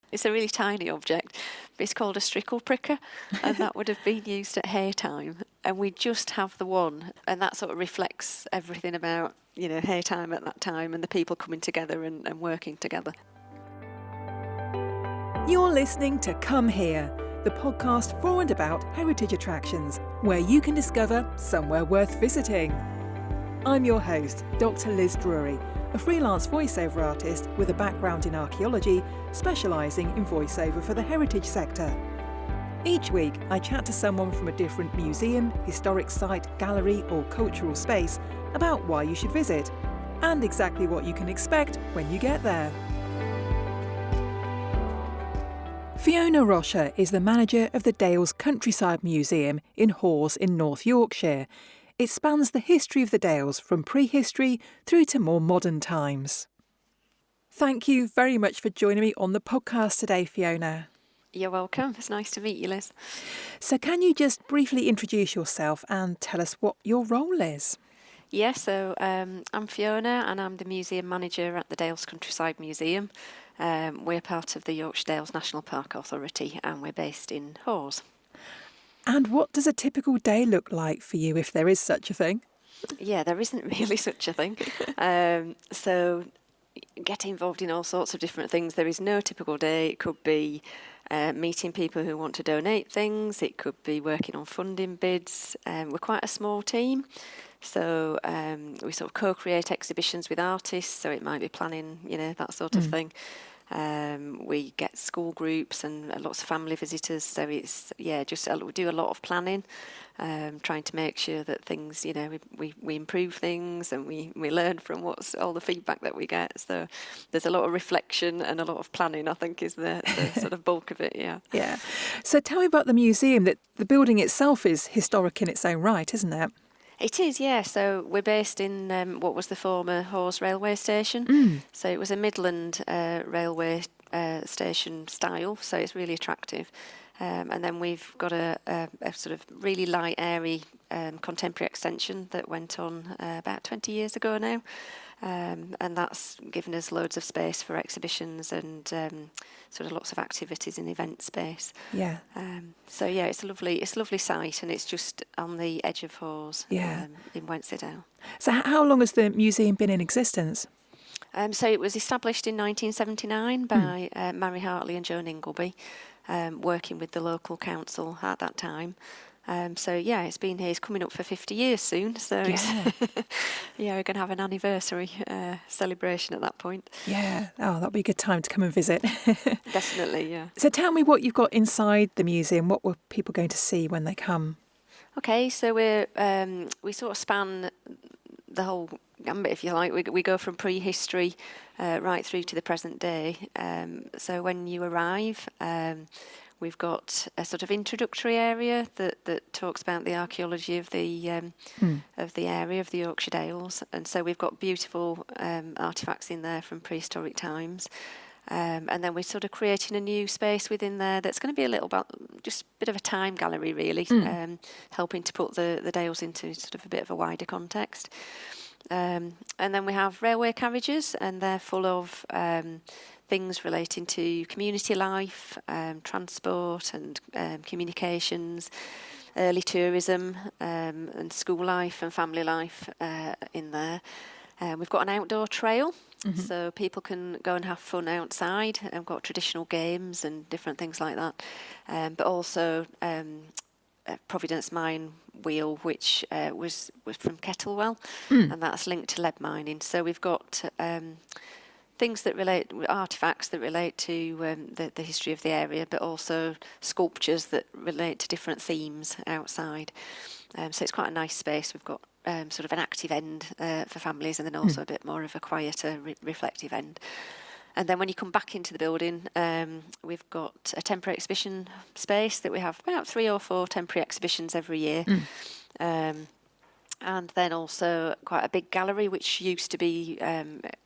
It's a really tiny object. It's called a strickle pricker, and that would have been used at hay time. And we just have the one, and that sort of reflects everything about, hay time at that time and the people coming together and working together. You're listening to Come Here, the podcast for and about heritage attractions, where you can discover somewhere worth visiting. I'm your host, Dr. Liz Drury, a freelance voiceover artist with a background in archaeology, specialising in voiceover for the heritage sector. Each week, I chat to someone from a different museum, historic site, gallery or cultural space about why you should visit, and exactly what you can expect when you get there. Fiona Rocher is the manager of the Dales Countryside Museum in Hawes in North Yorkshire. It spans the history of the Dales from prehistory through to more modern times. Thank you very much for joining me on the podcast today, Fiona. You're welcome. It's nice to meet you, Liz. So can you just briefly introduce yourself and tell us what your role is? Yeah, so I'm Fiona and I'm the museum manager at the Dales Countryside Museum. We're part of the Yorkshire Dales National Park Authority and we're based in Hawes. And what does a typical day look like for you, if there is such a thing? Yeah, there isn't really such a thing. So get involved in all sorts of different things. There is no typical day. It could be meeting people who want to donate things. It could be working on funding bids. We're quite a small team. So we sort of co-create exhibitions with artists. So it might be planning, that sort of thing. We get school groups and lots of family visitors, so it's we do a lot of planning, trying to make sure that things, we improve things and we learn from what's all the feedback that we get. So there's a lot of reflection and a lot of planning, I think, is the sort of bulk of it. Yeah. So tell me about the museum. That the building itself is historic in its own right, isn't it? It is, yeah. So we're based in what was the former Hawes railway station. So it was a Midland railway station style, so it's really attractive. And then we've got a sort of really light, airy contemporary extension that went on about 20 years ago now. And that's given us loads of space for exhibitions and sort of lots of activities in event space. Yeah. It's a lovely site, and it's just on the edge of Hawes in Wensleydale. So how long has the museum been in existence? So it was established in 1979 by Mary Hartley and Joan Ingleby, working with the local council at that time. It's been here. It's coming up for 50 years soon. So we're going to have an anniversary celebration at that point. Yeah. Oh, that'll be a good time to come and visit. Definitely, yeah. So tell me what you've got inside the museum. What were people going to see when they come? Okay, so we sort of span the whole gambit, if you like. We go from prehistory right through to the present day. So when you arrive, we've got a sort of introductory area that talks about the archaeology of the area of the Yorkshire Dales, and so we've got beautiful artefacts in there from prehistoric times. And then we're sort of creating a new space within there that's going to be a little bit, just a bit of a time gallery, really, helping to put the Dales into sort of a bit of a wider context. And then we have railway carriages, and they're full of things relating to community life, transport and communications, early tourism and school life and family life in there. We've got an outdoor trail, so people can go and have fun outside. We've got traditional games and different things like that, but also Providence Mine Wheel, which was from Kettlewell, and that's linked to lead mining. So we've got things that relate, artefacts that relate to the history of the area, but also sculptures that relate to different themes outside. So it's quite a nice space. We've got sort of an active end for families, and then also a bit more of a quieter, reflective end. And then when you come back into the building, we've got a temporary exhibition space that we have about 3 or 4 temporary exhibitions every year. And then also quite a big gallery, which used to be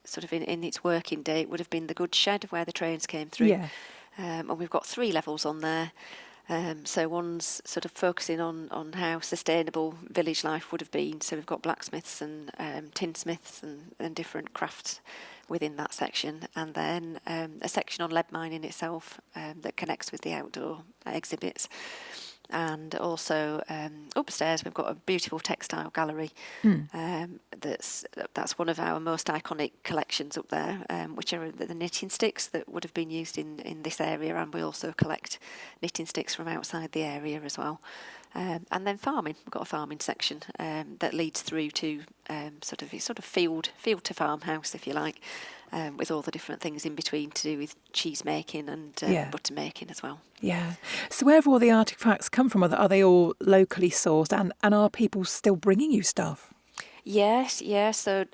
sort of in its working day, it would have been the goods shed where the trains came through. Yeah. And we've got 3 levels on there. So one's sort of focusing on how sustainable village life would have been. So we've got blacksmiths and tinsmiths and different crafts within that section, and then a section on lead mining itself that connects with the outdoor exhibits. And also upstairs we've got a beautiful textile gallery. That's one of our most iconic collections up there, which are the knitting sticks that would have been used in this area, and we also collect knitting sticks from outside the area as well. And then farming, we've got a farming section that leads through to sort of field to farmhouse, if you like, with all the different things in between to do with cheese making and butter making as well. Yeah. So where have all the artefacts come from? Are they all locally sourced, and are people still bringing you stuff? Yes. So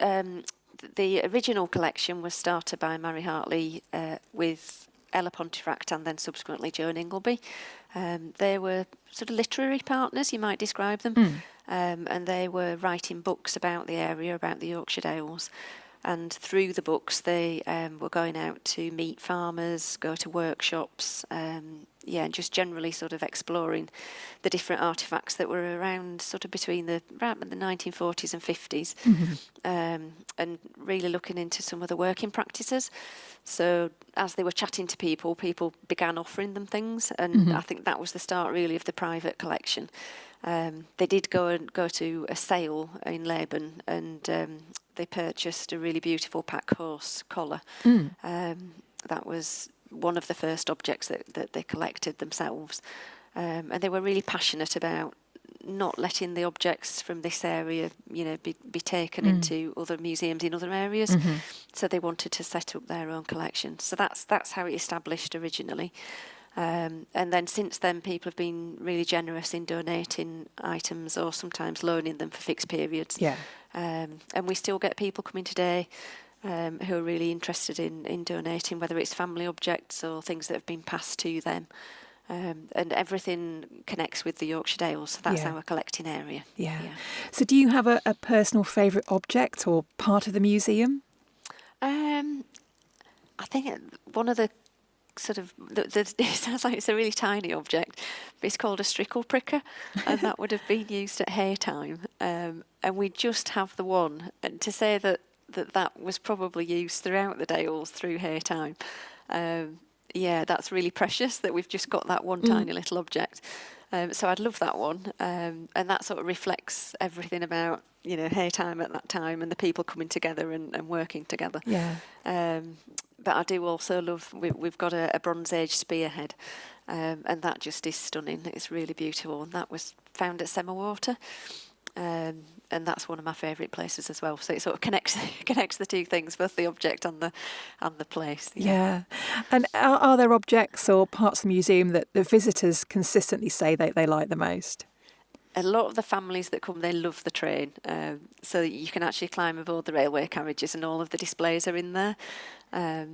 the original collection was started by Mary Hartley with Ella Pontefract and then subsequently Joan Ingleby. They were sort of literary partners, you might describe them, and they were writing books about the area, about the Yorkshire Dales. And through the books, they were going out to meet farmers, go to workshops, and just generally sort of exploring the different artefacts that were around sort of between the 1940s and 50s, and really looking into some of the working practices. So as they were chatting to people began offering them things, and I think that was the start really of the private collection. They did go to a sale in Laban, and they purchased a really beautiful pack horse collar. That was one of the first objects that they collected themselves. And they were really passionate about not letting the objects from this area, be taken into other museums in other areas. So they wanted to set up their own collection. So that's how it established originally. And then since then, people have been really generous in donating items or sometimes loaning them for fixed periods. Yeah. And we still get people coming today who are really interested in donating, whether it's family objects or things that have been passed to them. And everything connects with the Yorkshire Dales, so that's our collecting area. Yeah. So do you have a personal favourite object or part of the museum? I think one of the sort of, it sounds like it's a really tiny object, but it's called a strickle pricker, and that would have been used at hay time. And we just have the one. And to say that was probably used throughout the Dales through hay time, that's really precious that we've just got that one tiny little object. So I'd love that one, and that sort of reflects everything about hay time at that time and the people coming together and working together. Yeah. But I do also love, we've got a Bronze Age spearhead, and that just is stunning. It's really beautiful, and that was found at Semawater, and that's one of my favourite places as well. So it sort of connects the two things, both the object and the place. Yeah. And are there objects or parts of the museum that the visitors consistently say they like the most? A lot of the families that come, they love the train. So you can actually climb aboard the railway carriages, and all of the displays are in there. I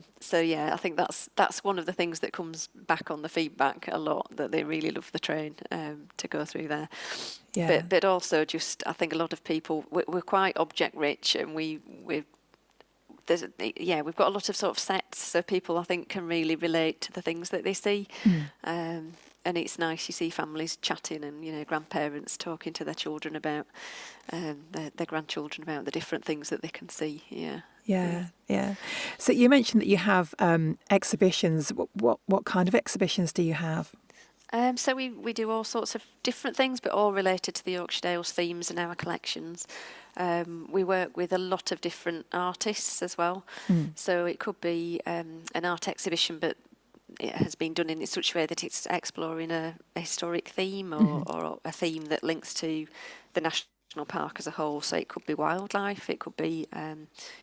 think that's one of the things that comes back on the feedback a lot, that they really love the train to go through there. Yeah. But also just, I think a lot of people, we're quite object rich, and we've got a lot of sort of sets, so people I think can really relate to the things that they see. And it's nice, you see families chatting and, grandparents talking to their children about, their grandchildren about the different things that they can see. Yeah. So you mentioned that you have exhibitions. What kind of exhibitions do you have? So we do all sorts of different things, but all related to the Yorkshire Dales themes in our collections. We work with a lot of different artists as well. So it could be an art exhibition, but it has been done in such a way that it's exploring a historic theme or a theme that links to the national park as a whole. So it could be wildlife, it could be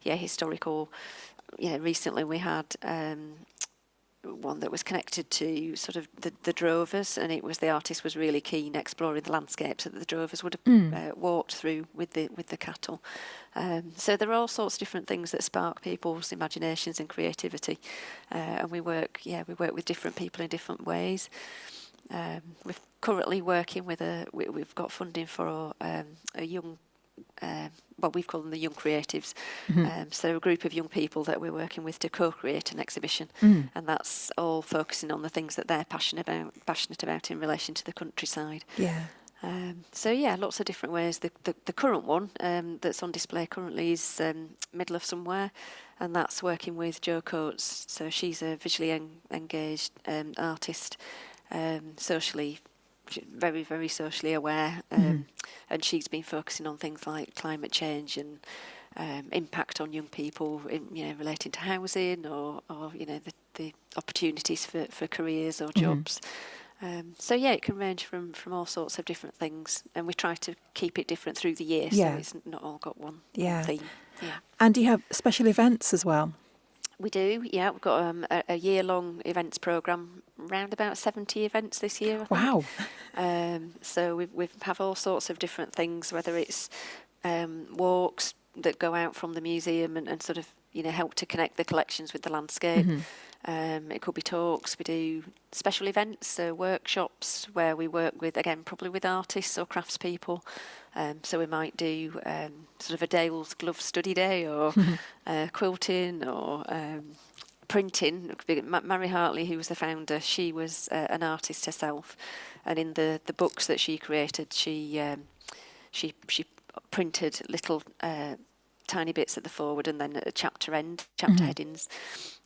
historical. Recently we had one that was connected to sort of the drovers, and the artist was really keen exploring the landscapes that the drovers would have walked through with the cattle. So there are all sorts of different things that spark people's imaginations and creativity, and we work with different people in different ways. We're currently working with we've got funding for a young, we've called them the Young Creatives. So a group of young people that we're working with to co-create an exhibition, and that's all focusing on the things that they're passionate about in relation to the countryside. Yeah. So yeah, lots of different ways. The current one that's on display currently is Middle of Somewhere, and that's working with Jo Coates. So she's a visually engaged artist, socially very, very socially aware, and she's been focusing on things like climate change and impact on young people, relating to housing or the opportunities for careers or jobs. So yeah, it can range from all sorts of different things, and we try to keep it different through the year, so it's not all got one theme. Yeah. And do you have special events as well? We do, yeah. We've got a year-long events programme, around about 70 events this year, I think. Wow. So we have all sorts of different things, whether it's walks that go out from the museum and sort of, help to connect the collections with the landscape. It could be talks. We do special events, so workshops where we work with, again, probably with artists or craftspeople. So we might do sort of a Dales glove study day, or quilting, or printing. Mary Hartley, who was the founder, she was an artist herself, and in the books that she created, she printed little tiny bits at the forward and then at the chapter headings.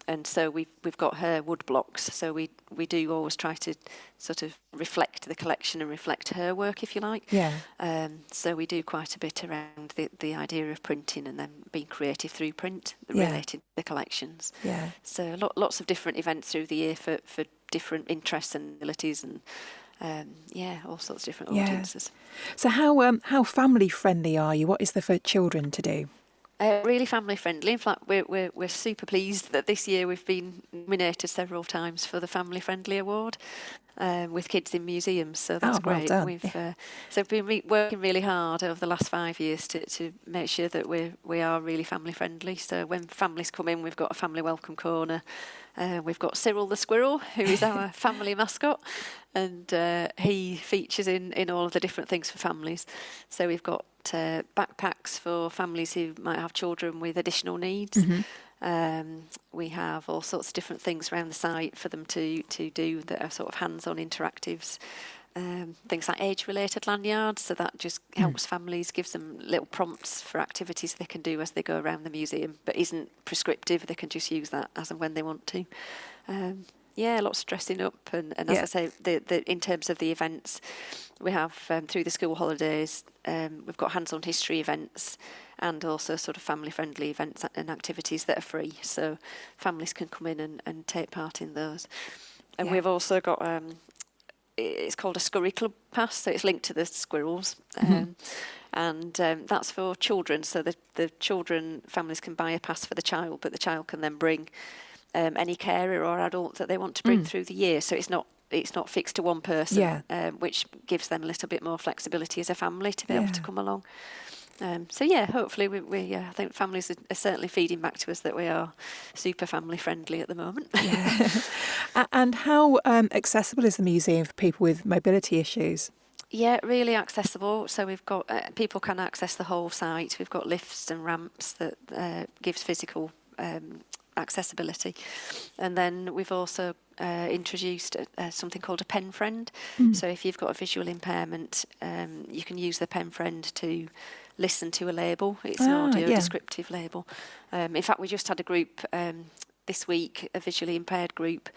And so we've got her wood blocks. So we do always try to sort of reflect the collection and reflect her work, if you like. Yeah. So we do quite a bit around the idea of printing and then being creative through print related to the collections. Yeah. So lots of different events through the year for different interests and abilities, and all sorts of different audiences. So how family friendly are you? What is there for children to do? Really family friendly. In fact, we're super pleased that this year we've been nominated several times for the Family Friendly Award with kids in museums. So that's great. Well done. We've been working really hard over the last 5 years to make sure that we are really family friendly. So when families come in, we've got a family welcome corner. We've got Cyril the squirrel, who is our family mascot, and he features in all of the different things for families. So we've got backpacks for families who might have children with additional needs. We have all sorts of different things around the site for them to do that are sort of hands-on interactives. Things like age-related lanyards, so that just helps families, gives them little prompts for activities they can do as they go around the museum, but isn't prescriptive. They can just use that as and when they want to. Lots of dressing up, and as I say, the in terms of the events, we have through the school holidays, we've got hands-on history events and also sort of family-friendly events and activities that are free, so families can come in and take part in those. And we've also got it's called a Scurry Club Pass, so it's linked to the squirrels, and that's for children. So the children, families can buy a pass for the child, but the child can then bring any carer or adult that they want to bring through the year. So it's not fixed to one person, which gives them a little bit more flexibility as a family to be able to come along. Hopefully we I think families are certainly feeding back to us that we are super family friendly at the moment. And how accessible is the museum for people with mobility issues? Yeah, really accessible. So we've got people can access the whole site. We've got lifts and ramps that gives physical accessibility, and then we've also introduced something called a pen friend. So if you've got a visual impairment, you can use the pen friend to listen to a label. It's an audio descriptive label. In fact, we just had a group this week, a visually impaired group,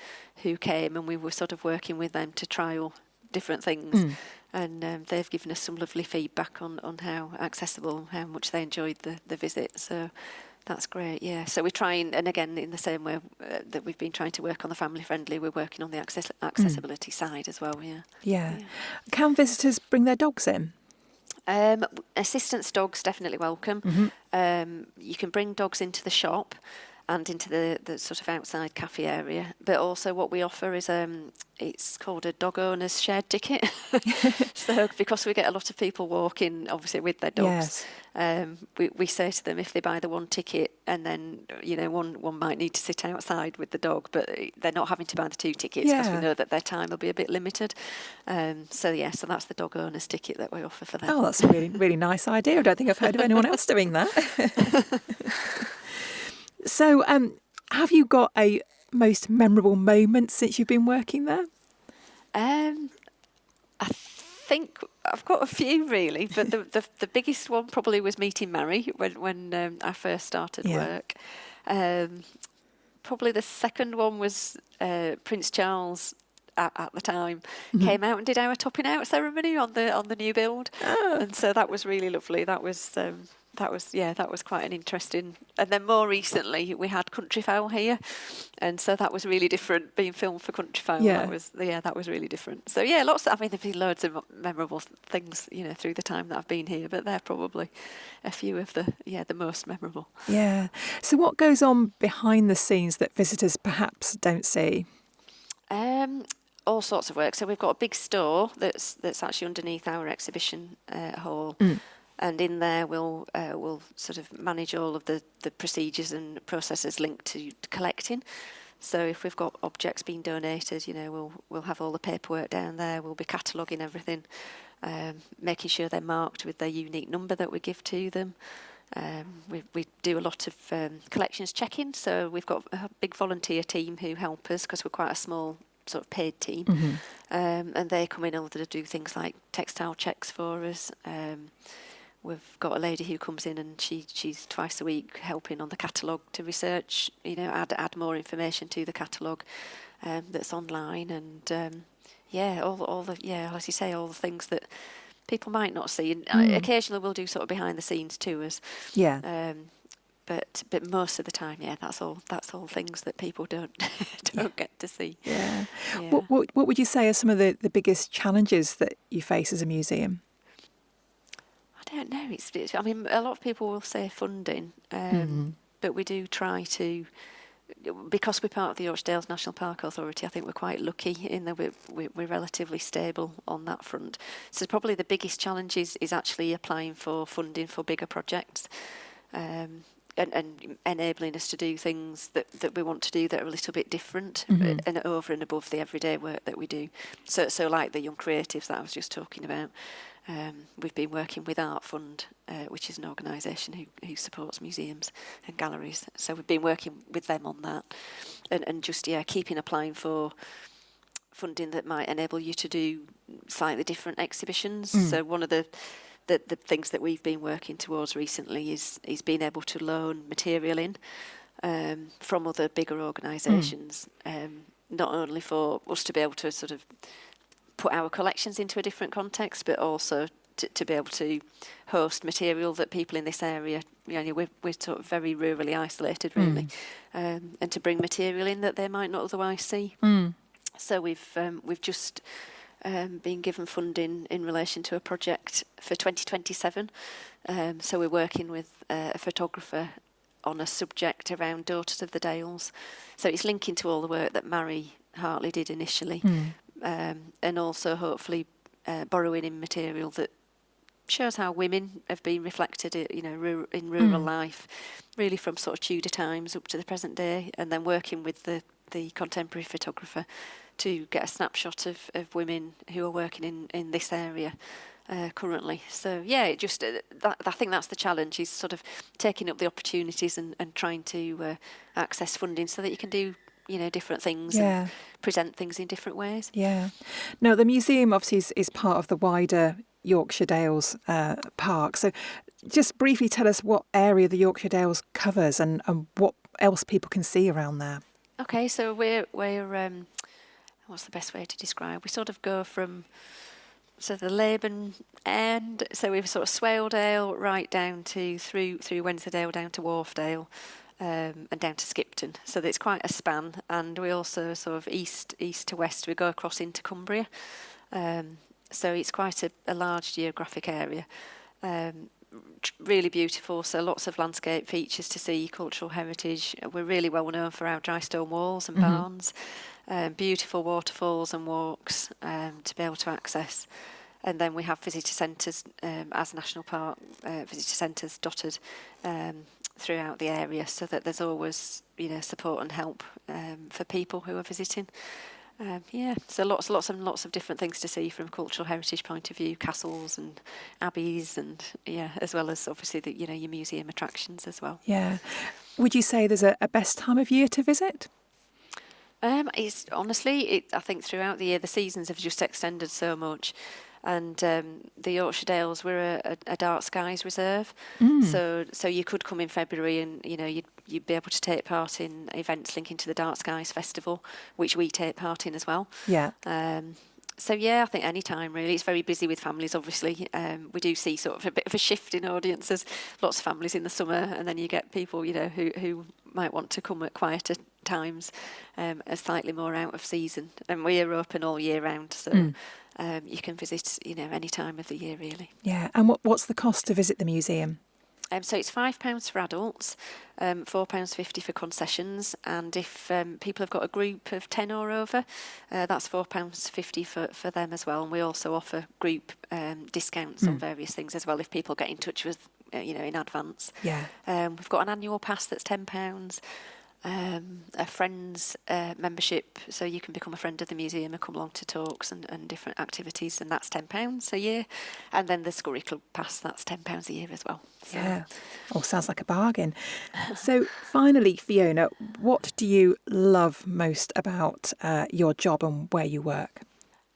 who came, and we were sort of working with them to trial different things, and they've given us some lovely feedback on how accessible, how much they enjoyed the visit. So that's great, yeah. So we're trying, and again, in the same way that we've been trying to work on the family friendly, we're working on the accessibility side as well, Yeah. Can visitors bring their dogs in? Assistance dogs definitely welcome. You can bring dogs into the shop and into the sort of outside cafe area, but also what we offer is it's called a dog owner's shared ticket. So because we get a lot of people walking obviously with their dogs, we say to them, if they buy the one ticket, and then one might need to sit outside with the dog, but they're not having to buy the two tickets because we know that their time will be a bit limited. So that's the dog owner's ticket that we offer for them. Oh, that's a really, really nice idea. I don't think I've heard of anyone else doing that. So have you got a most memorable moment since you've been working there? I think I've got a few really, but the biggest one probably was meeting Mary when I first started work. Probably the second one was Prince Charles at the time came out and did our topping out ceremony on the new build, and so that was really lovely. That was quite an interesting. And then more recently we had Countryfowl here, and so that was really different. Being filmed for Countryfowl, that was really different. So yeah, there've been loads of memorable things through the time that I've been here, but they're probably a few of the most memorable. Yeah. So what goes on behind the scenes that visitors perhaps don't see? All sorts of work. So we've got a big store that's actually underneath our exhibition hall, and in there we'll sort of manage all of the procedures and processes linked to collecting. So if we've got objects being donated, we'll have all the paperwork down there. We'll be cataloguing everything, making sure they're marked with their unique number that we give to them. We do a lot of collections checking. So we've got a big volunteer team who help us because we're quite a small sort of paid team, and they come in order to do things like textile checks for us. We've got a lady who comes in and she's twice a week helping on the catalogue to research, add more information to the catalogue that's online, and all the as you say, all the things that people might not see, and occasionally we'll do sort of behind the scenes tours. But most of the time, that's all things that people don't get to see. Yeah. What would you say are some of the biggest challenges that you face as a museum? I don't know. I mean, a lot of people will say funding, but we do try to, because we're part of the Yorkshire Dales National Park Authority. I think we're quite lucky in that we're relatively stable on that front. So probably the biggest challenge is actually applying for funding for bigger projects. And enabling us to do things that we want to do that are a little bit different and over and above the everyday work that we do. So like the Young Creatives that I was just talking about, we've been working with Art Fund, which is an organisation who supports museums and galleries. So we've been working with them on that, and just keeping applying for funding that might enable you to do slightly different exhibitions. So one of the things that we've been working towards recently is being able to loan material in from other bigger organisations, not only for us to be able to sort of put our collections into a different context, but also to be able to host material that people in this area, we're sort of very rurally isolated really, and to bring material in that they might not otherwise see. So we've just being given funding in relation to a project for 2027. So we're working with a photographer on a subject around Daughters of the Dales. So it's linking to all the work that Mary Hartley did initially, and also hopefully borrowing in material that shows how women have been reflected, in rural life, really from sort of Tudor times up to the present day, and then working with the contemporary photographer to get a snapshot of women who are working in this area currently. So I think that's the challenge, is sort of taking up the opportunities and trying to access funding so that you can do different things and present things in different ways. Yeah. Now the museum obviously is part of the wider Yorkshire Dales Park. So just briefly tell us what area the Yorkshire Dales covers and what else people can see around there. Okay, so we're what's the best way to describe? We sort of go from the Laban end, so we've sort of Swaledale right down to through Wensleydale down to Wharfdale, and down to Skipton. So it's quite a span, and we also sort of east to west we go across into Cumbria. So it's quite a large geographic area. Really beautiful, so lots of landscape features to see, cultural heritage. We're really well known for our dry stone walls and barns, beautiful waterfalls and walks to be able to access. And then we have visitor centres as National Park, visitor centres dotted throughout the area, so that there's always support and help for people who are visiting. So lots of different things to see from a cultural heritage point of view, castles and abbeys, and as well as obviously your museum attractions as well. Yeah. Would you say there's a best time of year to visit? It's honestly, I think throughout the year the seasons have just extended so much. And the Yorkshire Dales were a dark skies reserve, so you could come in February and you'd be able to take part in events linking to the Dark Skies Festival, which we take part in as well. Yeah. So I think any time really. It's very busy with families, obviously. We do see sort of a bit of a shift in audiences. Lots of families in the summer, and then you get people, who might want to come at quieter times, are slightly more out of season. And we are open all year round, so you can visit, any time of the year really. Yeah. And what's the cost to visit the museum? So it's £5 for adults, £4.50 for concessions, and if people have got a group of 10 or over, that's £4.50 for them as well. And we also offer group discounts on various things as well if people get in touch with, in advance. Yeah. We've got an annual pass that's £10. A friend's membership, so you can become a friend of the museum and come along to talks and different activities, and that's £10 a year. And then the Scurry Club pass, that's £10 a year as well. So. Yeah. Oh, sounds like a bargain. So finally, Fiona, what do you love most about your job and where you work?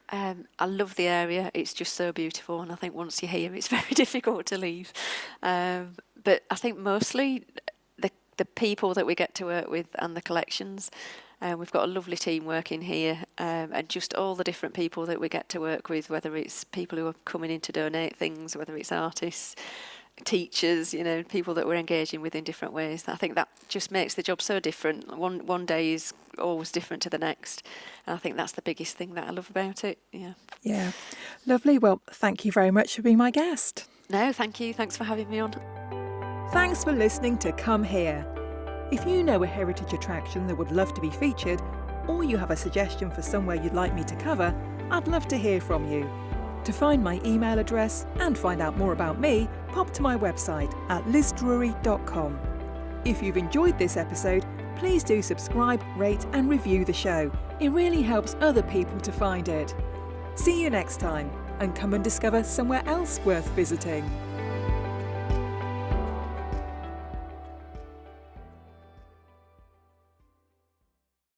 I love the area. It's just so beautiful, and I think once you're here, it's very difficult to leave. But I think mostly the people that we get to work with and the collections. We've got a lovely team working here, and just all the different people that we get to work with, whether it's people who are coming in to donate things, whether it's artists, teachers, people that we're engaging with in different ways. I think that just makes the job so different. One day is always different to the next. And I think that's the biggest thing that I love about it. Yeah. Yeah. Lovely. Well, thank you very much for being my guest. No, thank you. Thanks for having me on. Thanks for listening to Come Here. If you know a heritage attraction that would love to be featured, or you have a suggestion for somewhere you'd like me to cover, I'd love to hear from you. To find my email address and find out more about me, pop to my website at lizdrury.com. If you've enjoyed this episode, please do subscribe, rate and review the show. It really helps other people to find it. See you next time, and come and discover somewhere else worth visiting.